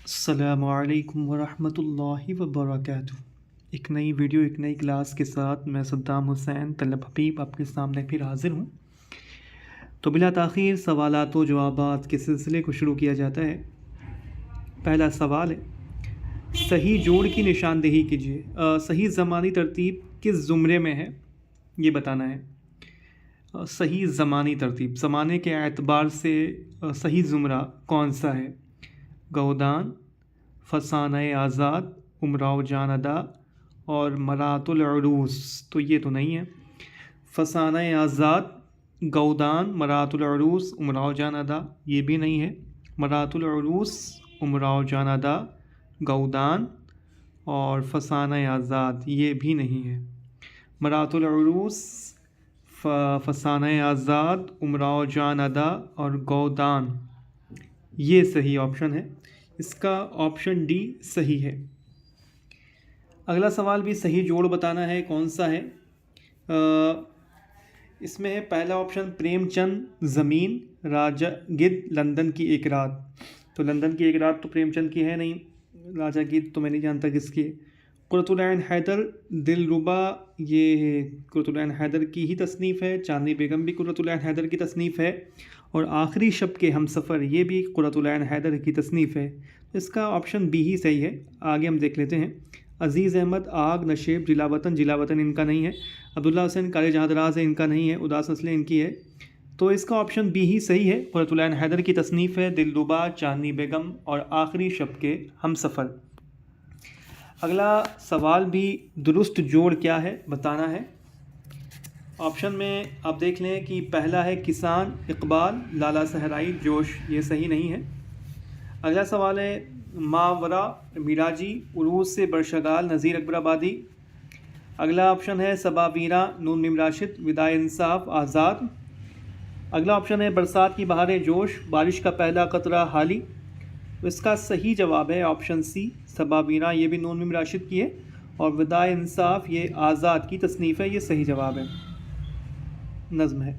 السلام علیکم ورحمۃ اللہ وبرکاتہ۔ ایک نئی ویڈیو ایک نئی کلاس کے ساتھ میں صدام حسین طلب حبیب آپ کے سامنے پھر حاضر ہوں۔ تو بلا تاخیر سوالات و جوابات کے سلسلے کو شروع کیا جاتا ہے۔ پہلا سوال ہے، صحیح جوڑ کی نشاندہی کیجیے۔ صحیح زمانی ترتیب کس زمرے میں ہے یہ بتانا ہے۔ صحیح زمانی ترتیب، زمانے کے اعتبار سے صحیح زمرہ کون سا ہے؟ گودان، فسانہ آزاد، امراؤ جان ادا اور مرات العروس۔ تو یہ تو نہیں ہے۔ فسانہ آزاد، گودان، مرات العروس، امراؤ جان ادا یہ بھی نہیں ہے۔ مرات العروس، امراؤ جان ادا، گودان اور فسانہ آزاد یہ بھی نہیں ہے۔ مرات العروس، فسانہ آزاد، امراؤ جان ادا اور گودان یہ صحیح آپشن ہے۔ اس کا آپشن ڈی صحیح ہے۔ اگلا سوال بھی صحیح جوڑ بتانا ہے کون سا ہے۔ اس میں ہے پہلا آپشن پریم چند زمین، راجہ گدھ لندن کی ایک رات۔ تو لندن کی ایک رات تو پریم چند کی ہے نہیں، راجہ گدھ تو میں نہیں جانتا کس کی ہے۔ قرۃ العین حیدر، دلربا یہ قرۃ العین حیدر کی ہی تصنیف ہے۔ چاندنی بیگم بھی قرۃ العین حیدر کی تصنیف ہے، اور آخری شب کے ہم سفر یہ بھی قرۃ العین حیدر کی تصنیف ہے۔ اس کا آپشن بی ہی صحیح ہے۔ آگے ہم دیکھ لیتے ہیں۔ عزیز احمد، آگ، نشیب، جلا وطن ان کا نہیں ہے۔ عبداللہ حسین کالے جہاں دراز ہے ان کا نہیں ہے۔ اداس نسلیں ان کی ہے۔ تو اس کا آپشن بی ہی صحیح ہے۔ قرۃ العین حیدر کی تصنیف ہے دلربا، چاندنی بیگم اور آخری شب کے ہم سفر۔ اگلا سوال بھی درست جوڑ کیا ہے بتانا ہے۔ آپشن میں آپ دیکھ لیں کہ پہلا ہے کسان، اقبال، لالا صحرائی، جوش یہ صحیح نہیں ہے۔ اگلا سوال ہے ماورا، میراجی، عروج سے برشگال، نذیر اکبر آبادی۔ اگلا آپشن ہے صبا ویراں، نون میم راشد، ودائے انصاف، آزاد۔ اگلا آپشن ہے برسات کی بہاریں، جوش، بارش کا پہلا قطرہ، حالی۔ تو اس کا صحیح جواب ہے آپشن سی، صبا ویراں یہ بھی نون میم راشد کی ہے، اور ودائے انصاف یہ آزاد کی تصنیف ہے۔ یہ صحیح جواب ہے، نظم ہے۔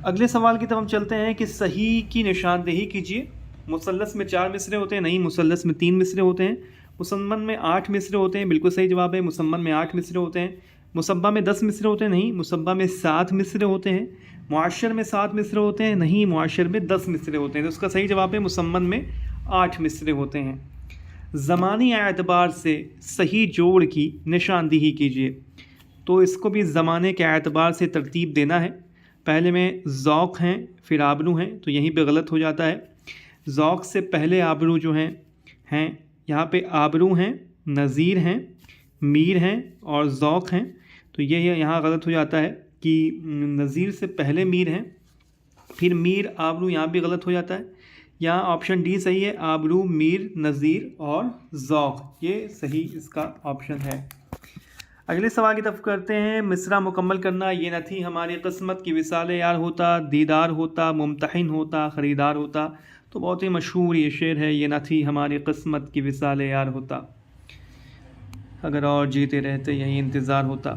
اگلے سوال کی طرف ہم چلتے ہیں کہ صحیح کی نشاندہی کیجیے۔ مثلث میں 4 مصرے ہوتے ہیں، نہیں، مثلث میں 3 مصرے ہوتے ہیں۔ مسمن میں 8 مصرے ہوتے ہیں، بالکل صحیح جواب ہے، مسمن میں 8 مصرے ہوتے ہیں۔ مصبہ میں 10 مصرے ہوتے ہیں، نہیں، مصبہ میں 7 مصرے ہوتے ہیں۔ معاشر میں 7 مصرے ہوتے ہیں، نہیں، معاشر میں 10 مصرے ہوتے ہیں۔ تو اس کا صحیح جواب ہے مسمن میں 8 مصرے ہوتے ہیں۔ زمانی اعتبار سے صحیح جوڑ کی نشاندہی کیجیے۔ تو اس کو بھی زمانے کے اعتبار سے ترتیب دینا ہے۔ پہلے میں ذوق ہیں، پھر آبرو ہیں، تو یہیں پہ غلط ہو جاتا ہے۔ ذوق سے پہلے آبرو جو ہیں یہاں پہ آبرو ہیں، نذیر ہیں، میر ہیں اور ذوق ہیں، تو یہ یہاں غلط ہو جاتا ہے کہ نذیر سے پہلے میر ہیں، پھر میر آبرو، یہاں بھی غلط ہو جاتا ہے۔ یہاں آپشن ڈی صحیح ہے، آبرو، میر، نذیر اور ذوق یہ صحیح اس کا آپشن ہے۔ اگلے سوال کی طرف کرتے ہیں۔ مصرع مکمل کرنا، یہ نہ تھی ہماری قسمت کی وصال یار ہوتا، دیدار ہوتا، ممتحن ہوتا، خریدار ہوتا۔ تو بہت ہی مشہور یہ شعر ہے، یہ نہ تھی ہماری قسمت کی وصال یار ہوتا، اگر اور جیتے رہتے یہی انتظار ہوتا۔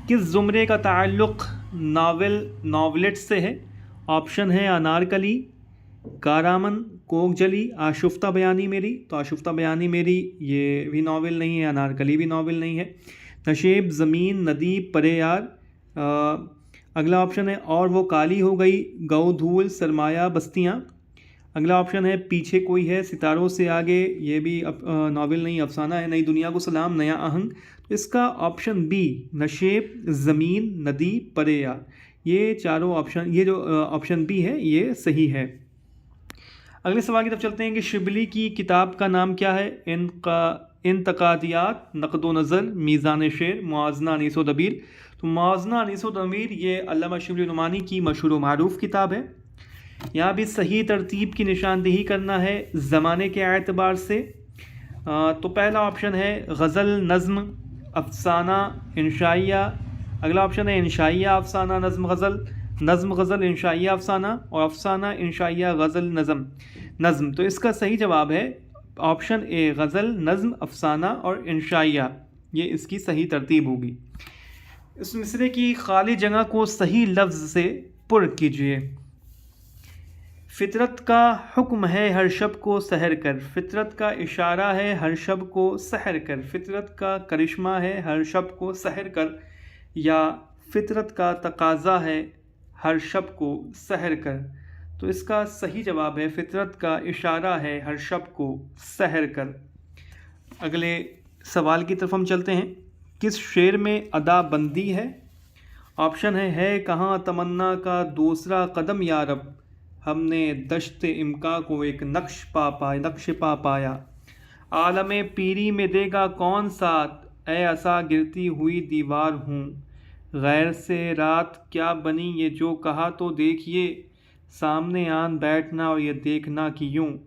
کس زمرے کا تعلق ناولٹ سے ہے؟ آپشن ہے انارکلی، کارامن، کوک جلی، آشفتہ بیانی میری۔ تو آشفتہ بیانی میری یہ بھی ناول نہیں ہے، انارکلی بھی ناول نہیں ہے۔ نشیب، زمین، ندی، پرے یار۔ اگلا آپشن ہے اور وہ کالی ہو گئی، گو دھول، سرمایہ، بستیاں۔ اگلا آپشن ہے پیچھے کوئی ہے، ستاروں سے آگے، یہ بھی ناول نہیں، افسانہ ہے۔ نئی دنیا کو سلام، نیا آہنگ۔ تو اس کا آپشن بی، نشیب، زمین، ندی، پرے یار، یہ چاروں آپشن، یہ جو آپشن بی ہے یہ صحیح ہے۔ اگلے سوال کی طرف چلتے ہیں کہ شبلی کی کتاب کا نام کیا ہے؟ انتقادیات، نقد و نظر، میزان شعر، موازنہ انیس و دبیر۔ تو موازنہ انیس و دبیر یہ علامہ شبلی نعمانی کی مشہور و معروف کتاب ہے۔ یہاں بھی صحیح ترتیب کی نشاندہی کرنا ہے زمانے کے اعتبار سے۔ تو پہلا آپشن ہے غزل، نظم، افسانہ، انشائیہ۔ اگلا آپشن ہے انشائیہ، افسانہ، نظم، غزل، نظم، غزل، انشائیہ، افسانہ، اور افسانہ، انشائیہ، غزل، نظم۔ تو اس کا صحیح جواب ہے آپشن اے، غزل، نظم، افسانہ اور انشائیہ، یہ اس کی صحیح ترتیب ہوگی۔ اس مصرے کی خالی جگہ کو صحیح لفظ سے پر کیجیے۔ فطرت کا حکم ہے ہر شب کو سحر کر، فطرت کا اشارہ ہے ہر شب کو سحر کر، فطرت کا کرشمہ ہے ہر شب کو سحر کر، یا فطرت کا تقاضا ہے ہر شب کو سحر کر۔ تو اس کا صحیح جواب ہے فطرت کا اشارہ ہے ہر شب کو سحر کر۔ اگلے سوال کی طرف ہم چلتے ہیں۔ کس شعر میں ادا بندی ہے؟ آپشن ہے کہاں تمنا کا دوسرا قدم یا رب، ہم نے دشت امکا کو ایک نقش پا پایا، عالم پیری میں دے گا کون ساتھ، اے عصا گرتی ہوئی دیوار ہوں، غیر سے رات کیا بنی یہ جو کہا تو دیکھیے، سامنے آن بیٹھنا اور یہ دیکھنا کہ یوں،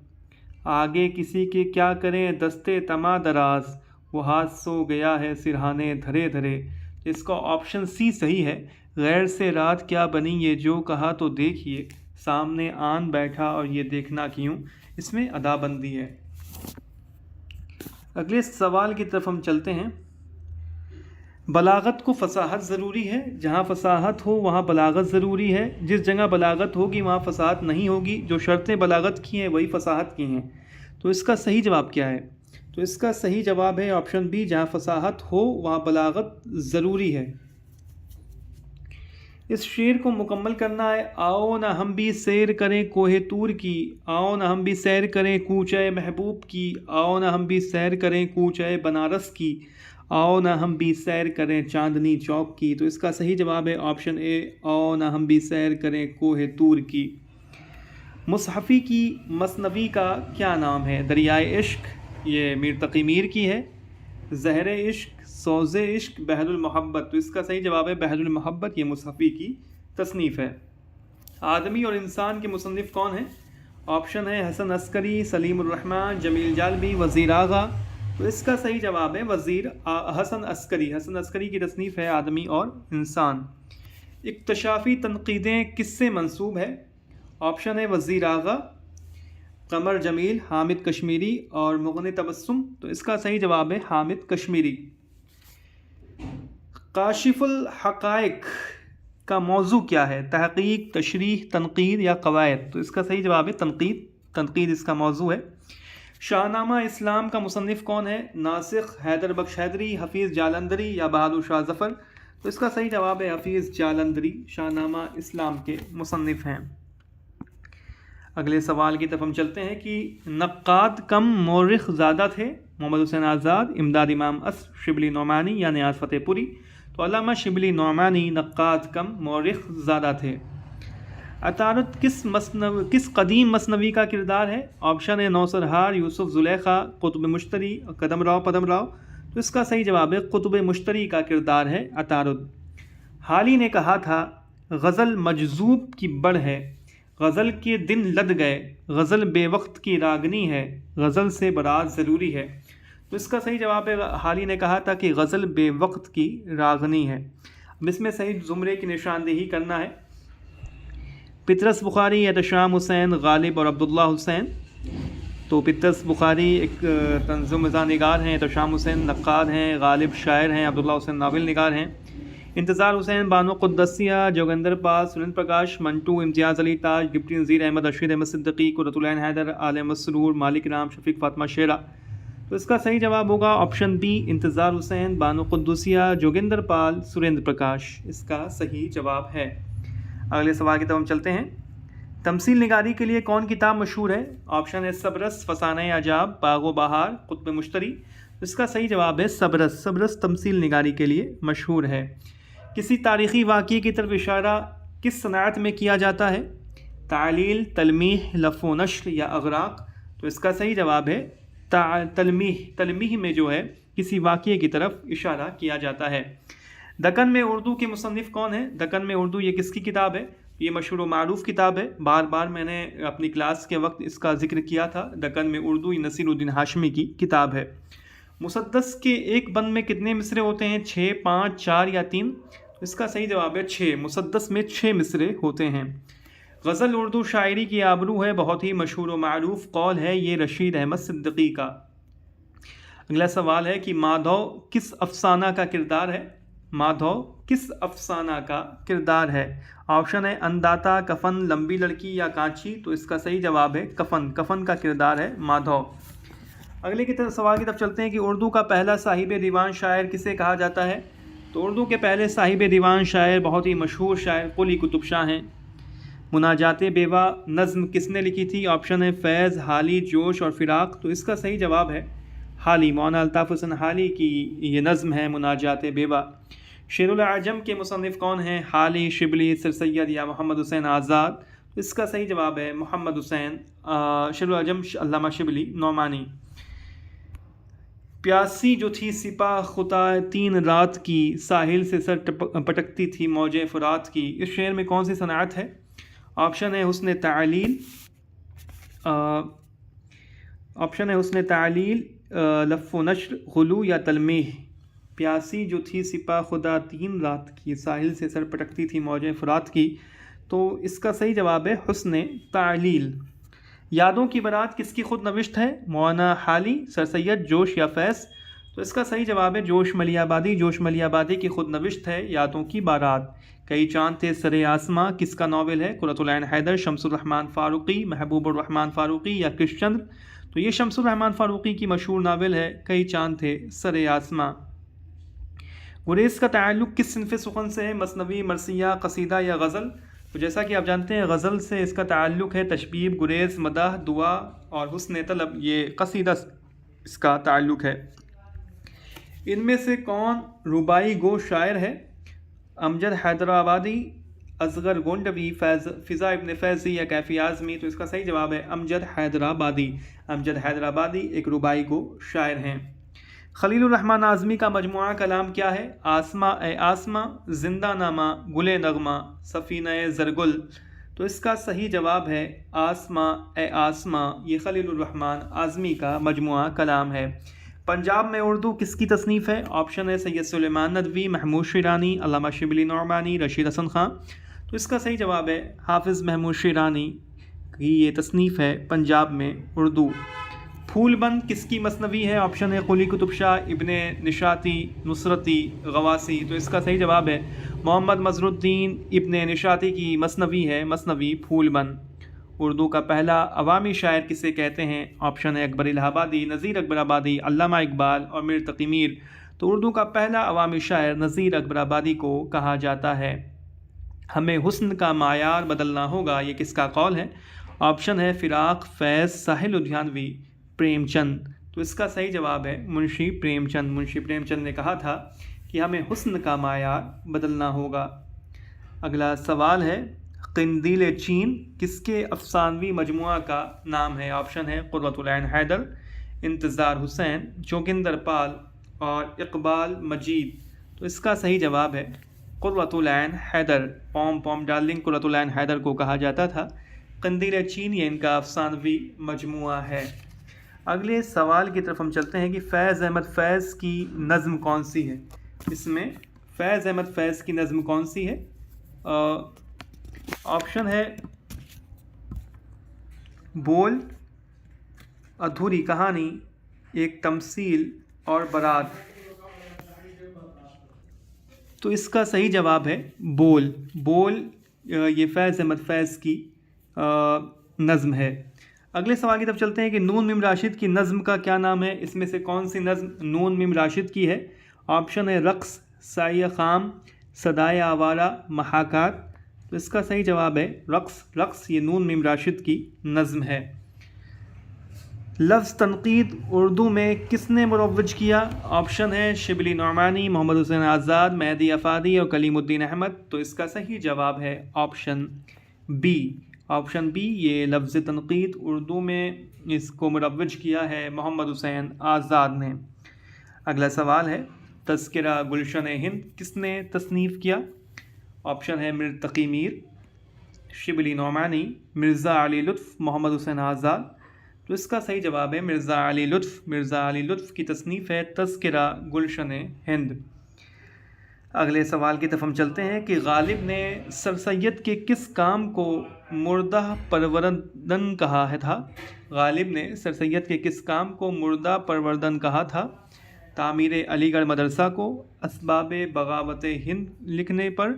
آگے کسی کے کیا کریں دستے تما دراز، وہ ہاتھ سو گیا ہے سرہانے دھرے دھرے۔ اس کا آپشن سی صحیح ہے، غیر سے رات کیا بنی یہ جو کہا تو دیکھیے، سامنے آن بیٹھا اور یہ دیکھنا کیوں، اس میں ادا بندی ہے۔ اگلے سوال کی طرف ہم چلتے ہیں۔ بلاغت کو فصاحت ضروری ہے؟ جہاں فصاحت ہو وہاں بلاغت ضروری ہے، جس جگہ بلاغت ہوگی وہاں فصاحت نہیں ہوگی، جو شرطیں بلاغت کی ہیں وہی فصاحت کی ہیں۔ تو اس کا صحیح جواب کیا ہے؟ تو اس کا صحیح جواب ہے آپشن بی، جہاں فصاحت ہو وہاں بلاغت ضروری ہے۔ اس شعر کو مکمل کرنا ہے۔ آؤ نہ ہم بھی سیر کریں کوہ طور کی، آؤ نہ ہم بھی سیر کریں کوچہ محبوب کی، آؤ نہ ہم بھی سیر کریں کوچہ بنارس کی، آؤ نہ ہم بھی سیر کریں چاندنی چوک کی۔ تو اس کا صحیح جواب ہے آپشن اے، آؤ نہ ہم بھی سیر کریں کوہ طور کی۔ مصحفی کی مثنوی کا کیا نام ہے؟ دریائے عشق، یہ میر تقی میر کی ہے، زہر عشق، سوز عشق، بحر المحبت۔ تو اس کا صحیح جواب ہے بحر المحبت، یہ مصحفی کی تصنیف ہے۔ آدمی اور انسان کے مصنف کون ہیں؟ آپشن ہے حسن عسکری، سلیم الرحمن، جمیل جالبی، وزیر آغا۔ تو اس کا صحیح جواب ہے حسن عسکری۔ حسن عسکری کی تصنیف ہے آدمی اور انسان۔ اکتشافی تنقیدیں کس سے منسوب ہے؟ آپشن ہے وزیر آغا، قمر جمیل، حامد کشمیری اور مغنِ تبسم۔ تو اس کا صحیح جواب ہے حامد کشمیری۔ کاشف الحقائق کا موضوع کیا ہے؟ تحقیق، تشریح، تنقید یا قواعد؟ تو اس کا صحیح جواب ہے تنقید۔ تنقید اس کا موضوع ہے۔ شاہ نامہ اسلام کا مصنف کون ہے؟ ناسخ، حیدر بخش حیدری، حفیظ جالندری یا بہادر شاہ ظفر؟ تو اس کا صحیح جواب ہے حفیظ جالندری شاہ نامہ اسلام کے مصنف ہیں۔ اگلے سوال کی طرف ہم چلتے ہیں کہ نقاد کم مورخ زیادہ تھے؟ محمد حسین آزاد، امداد امام اصر، شبلی نعمانی یا نیاز فتح پوری؟ تو علامہ شبلی نعمانی نقاد کم مورخ زیادہ تھے۔ عطارد کس قدیم مثنوی کا کردار ہے؟ آپشن ہے نوسرہار، یوسف زلیخا، قطب مشتری، قدم راؤ پدم راؤ۔ تو اس کا صحیح جواب ہے قطب مشتری کا کردار ہے عطارد۔ حالی نے کہا تھا غزل مجذوب کی بڑھ ہے، غزل کے دن لد گئے، غزل بے وقت کی راگنی ہے، غزل سے برات ضروری ہے۔ تو اس کا صحیح جواب ہے حالی نے کہا تھا کہ غزل بے وقت کی راگنی ہے۔ اب اس میں صحیح زمرے کی نشاندہی کرنا ہے۔ پطرس بخاری، احتشام حسین، غالب اور عبداللہ حسین۔ تو پطرس بخاری ایک طنز و مزاح نگار ہیں، احتشام حسین نقاد ہیں، غالب شاعر ہیں، عبداللہ حسین ناول نگار ہیں۔ انتظار حسین بانو قدسیہ، جوگندر پال، سریندر پرکاش، منٹو، امتیاز علی تاج، ڈپٹی نذیر احمد، رشید احمد صدیقی، قرۃ العین حیدر، عالم مسرور، مالک رام، شفیق فاطمہ شیرہ۔ تو اس کا صحیح جواب ہوگا آپشن بی، انتظار حسین بانو قدسیہ، جوگندر پال، سریندر پرکاش۔ اس کا صحیح جواب ہے۔ اگلے سوال کی طرف ہم چلتے ہیں۔ تمثیل نگاری کے لیے کون کتاب مشہور ہے؟ آپشن ہے سبرس، فسانہ عجاب، باغ و بہار، قطب مشتری۔ اس کا صحیح جواب ہے سبرس۔ سبرس تمثیل نگاری کے لیے مشہور ہے۔ کسی تاریخی واقعے کی طرف اشارہ کس صنعت میں کیا جاتا ہے؟ تعلیل، تلمیح، لف و نشر یا اغراق؟ تو اس کا صحیح جواب ہے تلمیح۔ تلمیح میں جو ہے کسی واقعے کی طرف اشارہ کیا جاتا ہے۔ دکن میں اردو کے مصنف کون ہیں؟ دکن میں اردو یہ کس کی کتاب ہے؟ یہ مشہور و معروف کتاب ہے، بار بار میں نے اپنی کلاس کے وقت اس کا ذکر کیا تھا۔ دکن میں اردو یہ نصیر الدین ہاشمی کی کتاب ہے۔ مسدس کے ایک بند میں کتنے مصرے ہوتے ہیں؟ 6، 5، 4 یا 3؟ اس کا صحیح جواب ہے 6۔ مسدس میں 6 مصرے ہوتے ہیں۔ غزل اردو شاعری کی آبرو ہے، بہت ہی مشہور و معروف قول ہے یہ رشید احمد صدیقی کا۔ اگلا سوال ہے کہ مادھو کس افسانہ کا کردار ہے؟ مادھو کس افسانہ کا کردار ہے؟ آپشن ہے انداتا، کفن، لمبی لڑکی یا کانچی. تو اس کا صحیح جواب ہے کفن. کفن کا کردار ہے مادھو. اگلے کی طرف سوال کی طرف چلتے ہیں کہ اردو کا پہلا صاحب دیوان شاعر کسے کہا جاتا ہے؟ تو اردو کے پہلے صاحب دیوان شاعر بہت ہی مشہور شاعر قلی قطب شاہ ہیں. مناجات بیوہ نظم کس نے لکھی تھی؟ آپشن ہے فیض، حالی، جوش اور فراق. تو اس کا صحیح جواب ہے حالی. مولانا الطاف حسین حالی کی یہ نظم ہے مناجات بیوہ. شعر العجم کے مصنف کون ہیں؟ حالی، شبلی، سر سید یا محمد حسین آزاد. تو اس کا صحیح جواب ہے محمد حسین. شعر العجم علامہ شبلی نعمانی. پیاسی جو تھی سپاہ خطا 3 رات کی، ساحل سے سر پٹکتی تھی موج فرات کی. اس شعر میں کون سی صنعت ہے؟ آپشن ہے حسن تعلیل، لف و نشر، غلو یا تلمیح. پیاسی جو تھی سپاہ خدا 3 رات کی، ساحل سے سر پٹکتی تھی موج فرات کی. تو اس کا صحیح جواب ہے حسن تعلیل. یادوں کی بارات کس کی خود نوشت ہے؟ مولانا حالی، سر سید، جوش یا فیض. تو اس کا صحیح جواب ہے جوش ملی آبادی. جوش ملی آبادی کی خود نوشت ہے یادوں کی بارات. کئی چاند تھے سر آسماں کس کا ناول ہے؟ قرۃ العین حیدر، شمس الرحمن فاروقی، محبوب الرحمن فاروقی یا کرش چندر. تو یہ شمس الرحمن فاروقی کی مشہور ناول ہے کئی چاند تھے سر آسماں. گریز کا تعلق کس صنف سخن سے ہے؟ مثنوی، مرثیہ، قصیدہ یا غزل. تو جیسا کہ آپ جانتے ہیں غزل سے اس کا تعلق ہے. تشبیب، گریز، مدح، دعا اور حسن طلب یہ قصیدہ اس کا تعلق ہے. ان میں سے کون ربائی گو شاعر ہے؟ امجد حیدرآبادی، اصغر گونڈوی، فضا ابن فیضی یا کیفی اعظمی. تو اس کا صحیح جواب ہے امجد حیدرآبادی. امجد حیدرآبادی ایک ربائی گو شاعر ہیں. خلیل الرحمن اعظمی کا مجموعہ کلام کیا ہے؟ آسماں اے آسماں، زندہ نامہ، گل نغمہ، سفینہ زرگل. تو اس کا صحیح جواب ہے آسماں اے آسماں. یہ خلیل الرحمن اعظمی کا مجموعہ کلام ہے. پنجاب میں اردو کس کی تصنیف ہے؟ آپشن ہے سید سلیمان ندوی، محمود شیرانی، علامہ شبلی نعمانی، رشید حسن خان. تو اس کا صحیح جواب ہے حافظ محمود شیرانی کی یہ تصنیف ہے پنجاب میں اردو. پھول بند کس کی مثنوی ہے؟ آپشن ہے قلی قطب شاہ، ابن نشاطی، نصرتی، غواسی. تو اس کا صحیح جواب ہے محمد مظہر الدین ابن نشاطی کی مثنوی ہے مثنوی پھول بند. اردو کا پہلا عوامی شاعر کسے کہتے ہیں؟ آپشن ہے اکبر الہ آبادی، نذیر اکبر آبادی، علامہ اقبال اور میر تقی میر. تو اردو کا پہلا عوامی شاعر نذیر اکبر آبادی کو کہا جاتا ہے. ہمیں حسن کا معیار بدلنا ہوگا یہ کس کا قول ہے؟ آپشن ہے فراق، فیض، ساحل لدھیانوی، پریم چند. تو اس کا صحیح جواب ہے منشی پریم چند. منشی پریم چند نے کہا تھا کہ ہمیں حسن کا معیار بدلنا ہوگا. اگلا سوال ہے قندیل چین کس کے افسانوی مجموعہ کا نام ہے؟ آپشن ہے قرۃ العین حیدر، انتظار حسین، جوگندر پال اور اقبال مجید. تو اس کا صحیح جواب ہے قرۃ العین حیدر. پوم پوم ڈارلنگ قرۃ العین حیدر کو کہا جاتا تھا. قندیل چین یہ ان کا افسانوی مجموعہ ہے. اگلے سوال کی طرف ہم چلتے ہیں کہ فیض احمد فیض کی نظم کون سی ہے؟ اس میں فیض احمد فیض کی نظم کون سی ہے؟ آپشن ہے بول، ادھوری کہانی، ایک تمثیل اور برات. تو اس کا صحیح جواب ہے بول. بول یہ فیض احمد فیض کی نظم ہے. اگلے سوال کی طرف چلتے ہیں کہ نون میم راشد کی نظم کا کیا نام ہے؟ اس میں سے کون سی نظم نون میم راشد کی ہے؟ آپشن ہے رقص، سایہ خام، صدائے آوارہ، محاکات. تو اس کا صحیح جواب ہے رقص. رقص یہ نون میم راشد کی نظم ہے. لفظ تنقید اردو میں کس نے مروج کیا؟ آپشن ہے شبلی نعمانی، محمد حسین آزاد، مہدی افادی اور کلیم الدین احمد. تو اس کا صحیح جواب ہے آپشن بی. آپشن بی یہ لفظ تنقید اردو میں اس کو مروج کیا ہے محمد حسین آزاد نے. اگلا سوال ہے تذکرہ گلشن ہند کس نے تصنیف کیا؟ آپشن ہے میر تقی میر، شبلی نعمانی، مرزا علی لطف، محمد حسین آزاد. تو اس کا صحیح جواب ہے مرزا علی لطف. مرزا علی لطف کی تصنیف ہے تذکرہ گلشن ہند. اگلے سوال کی طرف ہم چلتے ہیں کہ غالب نے سر سید کے کس کام کو مردہ پروردن کہا تھا؟ غالب نے سر سید کے کس کام کو مردہ پروردن کہا تھا؟ تعمیر علی گڑھ مدرسہ کو، اسباب بغاوت ہند لکھنے پر،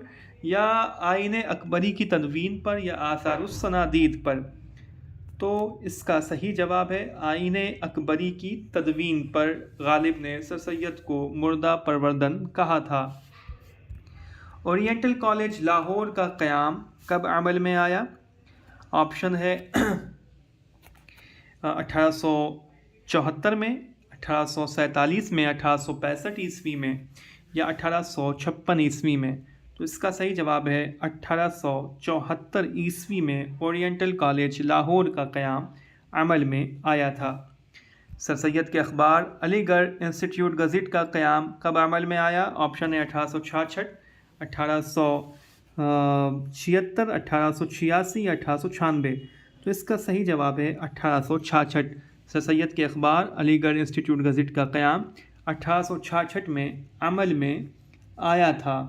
یا آئین اکبری کی تدوین پر، یا آثار الصنادید پر؟ تو اس کا صحیح جواب ہے آئین اکبری کی تدوین پر۔ غالب نے سر سید کو مردہ پروردن کہا تھا۔ اورینٹل کالج لاہور کا قیام کب عمل میں آیا؟ آپشن ہے 1874 میں، 1847 میں، 1865 عیسوی میں، یا 1856 عیسوی میں۔ تو اس کا صحیح جواب ہے 1874 عیسوی میں اورینٹل کالج لاہور کا قیام عمل میں آیا تھا۔ سر سید کے اخبار علی گڑھ انسٹیٹیوٹ گزٹ کا قیام کب عمل میں آیا؟ آپشن ہے 1866، 1876، 1886 یا 1896۔ تو اس کا صحیح جواب ہے 1866۔ سر سید کے اخبار علی گڑھ انسٹیٹیوٹ گزٹ کا قیام 1866 میں عمل میں آیا تھا۔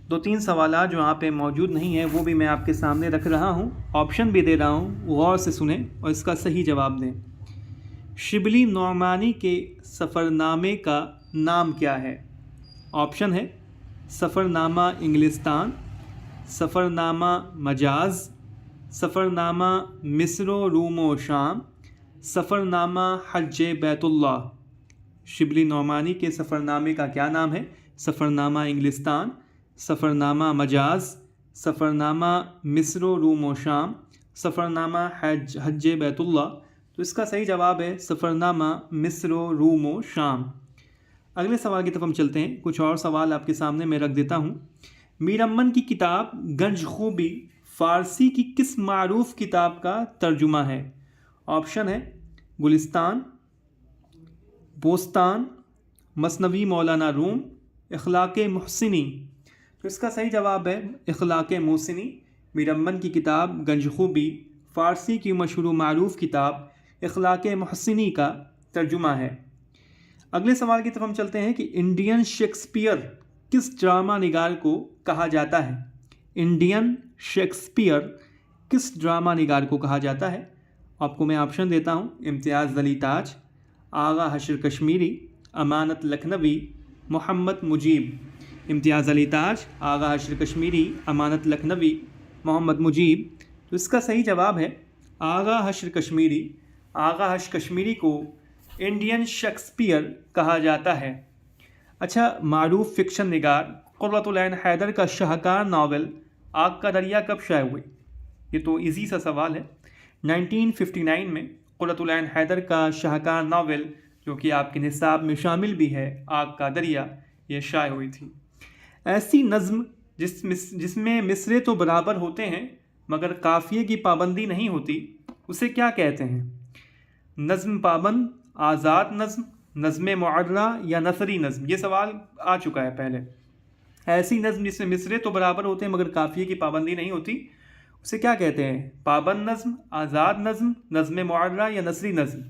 2-3 سوالات جو یہاں پہ موجود نہیں ہیں وہ بھی میں آپ کے سامنے رکھ رہا ہوں، آپشن بھی دے رہا ہوں، غور سے سنیں اور اس کا صحیح جواب دیں۔ شبلی نعمانی کے سفر نامے کا نام کیا ہے؟ آپشن ہے سفر نامہ انگلستان، سفر نامہ مجاز، سفر نامہ مصر و روم و شام، سفر نامہ حج بیت اللہ۔ شبلی نعمانی کے سفر نامے کا کیا نام ہے؟ سفر نامہ انگلستان، سفر نامہ مجاز، سفر نامہ مصر و روم و شام، سفر نامہ حج بیت اللہ۔ تو اس کا صحیح جواب ہے سفر نامہ مصر و روم و شام۔ اگلے سوال کی طرف ہم چلتے ہیں، کچھ اور سوال آپ کے سامنے میں رکھ دیتا ہوں۔ میر امن کی کتاب گنج خوبی فارسی کی کس معروف کتاب کا ترجمہ ہے؟ آپشن ہے گلستان، بوستان، مثنوی مولانا روم، اخلاق محسنی۔ تو اس کا صحیح جواب ہے اخلاق محسنی۔ میر امن کی کتاب گنج خوبی فارسی کی مشہور و معروف کتاب اخلاق محسنی کا ترجمہ ہے۔ اگلے سوال کی طرف ہم چلتے ہیں کہ انڈین شیکسپیئر کس ڈرامہ نگار کو کہا جاتا ہے؟ انڈین شیکسپیئر کس ڈرامہ نگار کو کہا جاتا ہے؟ آپ کو میں آپشن دیتا ہوں، امتیاز علی تاج، آغا حشر کشمیری، امانت لکھنوی، محمد مجیب۔ امتیاز علی تاج، آغا حشر کشمیری، امانت لکھنوی، محمد مجیب۔ تو اس کا صحیح جواب ہے آغا حشر کشمیری۔ آغا حشر کشمیری کو انڈین شیکسپیئر کہا جاتا ہے۔ اچھا، معروف فکشن نگار قرۃ العین حیدر کا شاہکار ناول آگ کا دریا کب شائع ہوئی؟ یہ تو ایزی سا سوال ہے۔ 1959 میں قرۃ العین حیدر کا شاہکار ناول، جو کہ آپ کے نصاب میں شامل بھی ہے، آگ کا دریا، یہ شائع ہوئی تھی۔ ایسی نظم جس میں مصرے تو برابر ہوتے ہیں مگر قافیے کی پابندی نہیں ہوتی، اسے کیا کہتے ہیں؟ نظم پابند، آزاد نظم، نظم معرہ یا نثری نظم؟ یہ سوال آ چکا ہے پہلے۔ ایسی نظم جس میں مصرے تو برابر ہوتے ہیں مگر قافیے کی پابندی نہیں ہوتی، اسے کیا کہتے ہیں؟ پابند نظم، آزاد نظم، نظم معرہ یا نثری نظم؟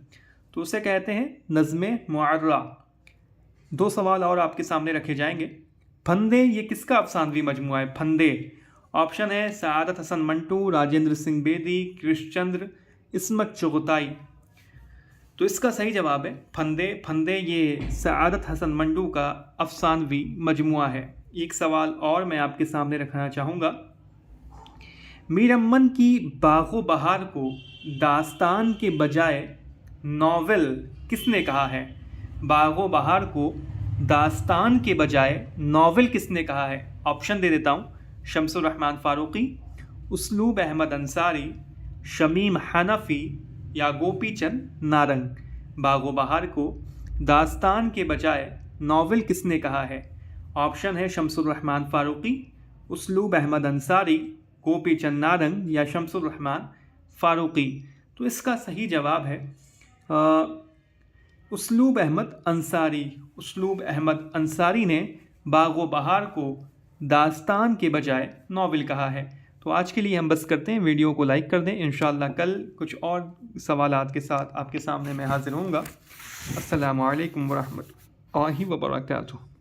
تو اسے کہتے ہیں نظم معرہ۔ 2 سوال اور آپ کے سامنے رکھے جائیں گے۔ پھندے یہ کس کا افسانوی مجموعہ ہے؟ پھندے۔ آپشن ہے سعادت حسن منٹو، راجندر سنگھ بیدی، کرش چندر، عصمت چغتائی۔ تو اس کا صحیح جواب ہے پھندے۔ پھندے یہ سعادت حسن منٹو کا افسانوی مجموعہ ہے۔ ایک سوال اور میں آپ کے سامنے رکھنا چاہوں گا۔ میر امن کی باغ و بہار کو داستان کے بجائے ناول کس نے کہا ہے؟ باغ و بہار کو داستان کے بجائے ناول کس نے کہا ہے؟ آپشن دے دیتا ہوں، شمس الرحمن فاروقی، اسلوب احمد انصاری، شمیم حنفی یا گوپی چند نارنگ۔ باغ و بہار کو داستان کے بجائے ناول کس نے کہا ہے؟ آپشن ہے شمس الرحمن فاروقی، اسلوب احمد انصاری، گوپی چند نارنگ یا شمس الرحمن فاروقی۔ تو اس کا صحیح جواب ہے اسلوب احمد انصاری۔ اسلوب احمد انصاری نے باغ و بہار کو داستان کے بجائے ناول کہا ہے۔ تو آج کے لیے ہم بس کرتے ہیں، ویڈیو کو لائک کر دیں۔ انشاءاللہ کل کچھ اور سوالات کے ساتھ آپ کے سامنے میں حاضر ہوں گا۔ السلام علیکم ورحمۃ اللہ وبرکاتہ۔